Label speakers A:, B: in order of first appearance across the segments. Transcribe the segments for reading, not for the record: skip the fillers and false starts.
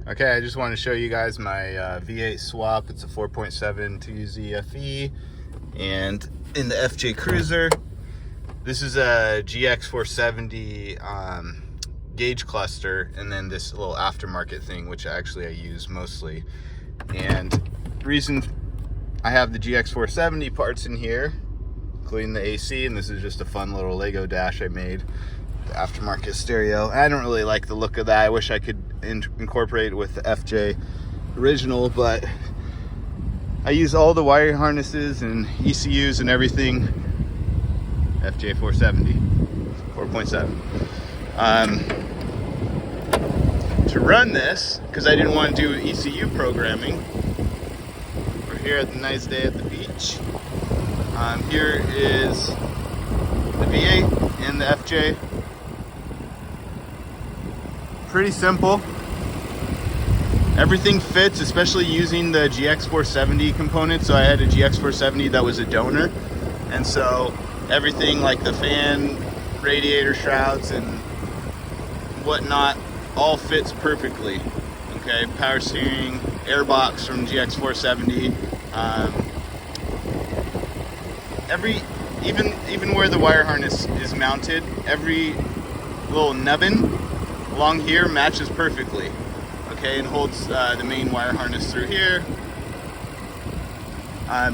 A: Okay, I just want to show you guys my V8 swap. It's a 4.7 2Z FE, and in the FJ Cruiser, this is a GX470 gauge cluster, and then this little aftermarket thing, which I use mostly. And the reason I have the GX470 parts in here, including the AC, and this is just a fun little Lego dash I made. The aftermarket stereo. I don't really like the look of that. I wish I could incorporate it with the FJ original, but I use all the wire harnesses and ECUs and everything. FJ 470 4.7. To run this, because I didn't want to do ECU programming, we're here at the nice day at the beach. Here is the V8 and the FJ. Pretty simple. Everything fits, especially using the GX470 component. So I had a GX470 that was a donor, and so everything like the fan, radiator shrouds, and whatnot all fits perfectly. Okay, power steering, airbox from GX470. Even where the wire harness is mounted, every little nubbin along here matches perfectly. Okay, and holds the main wire harness through here.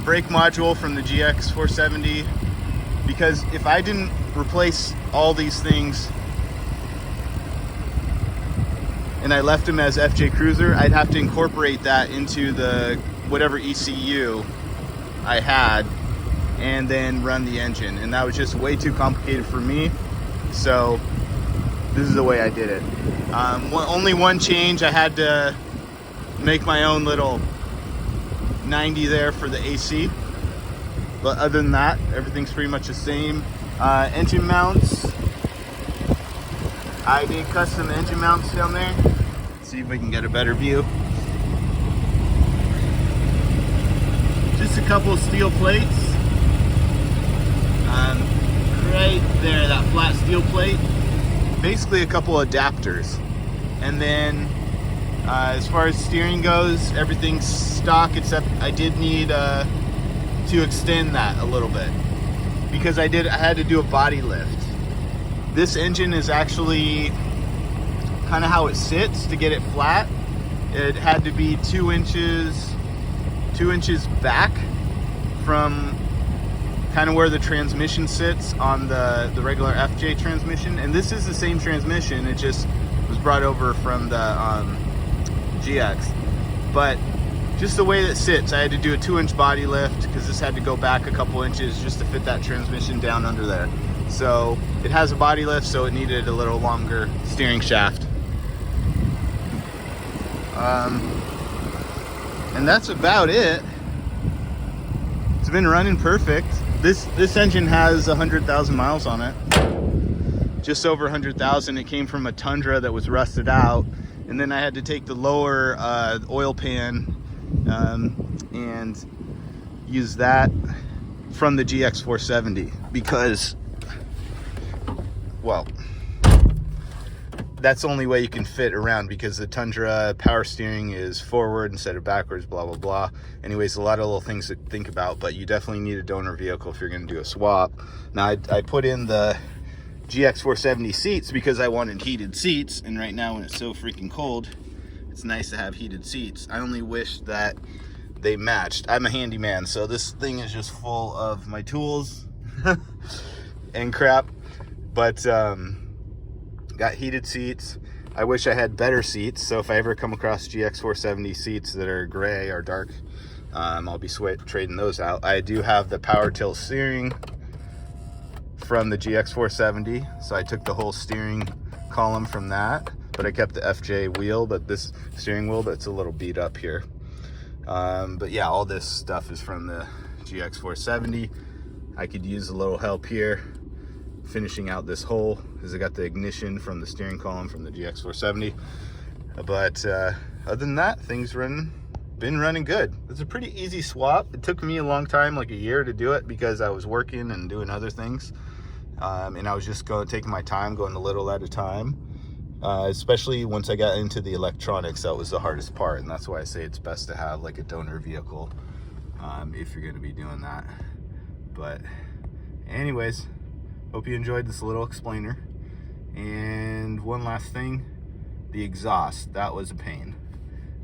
A: Brake module from the GX470, because if I didn't replace all these things and I left them as FJ Cruiser, I'd have to incorporate that into the whatever ECU I had and then run the engine, and that was just way too complicated for me. So this is the way I did it. Only one change, I had to make my own little 90 there for the AC. But other than that, everything's pretty much the same. Engine mounts, I did custom engine mounts down there. Let's see if we can get a better view. Just a couple of steel plates. Right there, that flat steel plate. Basically a couple adapters, and then as far as steering goes, everything's stock, except I did need to extend that a little bit because I had to do a body lift. This engine is actually kind of how it sits to get it flat. It had to be 2 inches back from kind of where the transmission sits on the regular FJ transmission, and this is the same transmission, it just was brought over from the GX. But just the way that it sits, I had to do a 2-inch body lift because this had to go back a couple inches just to fit that transmission down under there. So it has a body lift, so it needed a little longer steering shaft. And that's about it. It's been running perfect. This engine has 100,000 miles on it. Just over 100,000. It came from a Tundra that was rusted out, and then I had to take the lower oil pan and use that from the GX470 because, well, that's the only way you can fit around, because the Tundra power steering is forward instead of backwards, blah, blah, blah. Anyways, a lot of little things to think about, but you definitely need a donor vehicle if you're going to do a swap. Now, I put in the GX470 seats because I wanted heated seats, and right now when it's so freaking cold, it's nice to have heated seats. I only wish that they matched. I'm a handyman, so this thing is just full of my tools and crap, but got heated seats. I wish I had better seats, so if I ever come across GX470 seats that are gray or dark, I'll be trading those out. I do have the power tilt steering from the GX470, so I took the whole steering column from that, but I kept the FJ wheel, but this steering wheel that's a little beat up here. But yeah, all this stuff is from the GX470. I could use a little help here finishing out this hole, because I got the ignition from the steering column from the GX470. But other than that, things been running good. It's a pretty easy swap. It took me a long time, like a year, to do it because I was working and doing other things, and I was just taking my time, going a little at a time. Especially once I got into the electronics, that was the hardest part, and that's why I say it's best to have like a donor vehicle if you're going to be doing that. But anyways, hope you enjoyed this little explainer. And one last thing, the exhaust, that was a pain.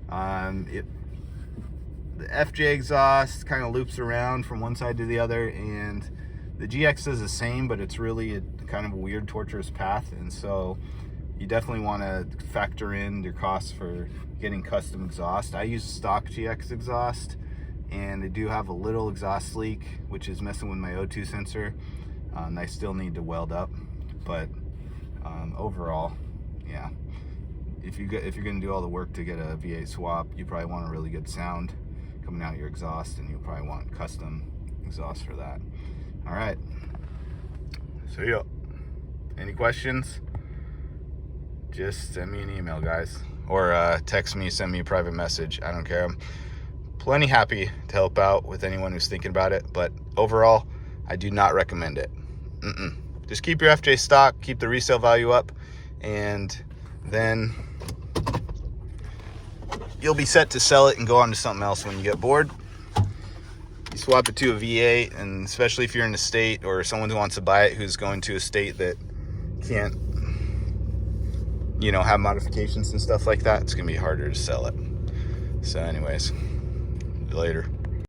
A: The FJ exhaust kind of loops around from one side to the other, and the GX does the same, but it's really a kind of a weird, torturous path. And so you definitely want to factor in your costs for getting custom exhaust. I use stock GX exhaust, and they do have a little exhaust leak, which is messing with my O2 sensor. I still need to weld up, but overall, yeah. If you're going to do all the work to get a V8 swap, you probably want a really good sound coming out your exhaust, and you'll probably want custom exhaust for that. All right. So yeah, any questions? Just send me an email, guys, or text me, send me a private message. I don't care. I'm plenty happy to help out with anyone who's thinking about it, but overall, I do not recommend it. Just keep your FJ stock, keep the resale value up, and then you'll be set to sell it and go on to something else when you get bored. You swap it to a V8, and especially if you're in a state or someone who wants to buy it who's going to a state that can't, have modifications and stuff like that, it's gonna be harder to sell it. So anyways, later.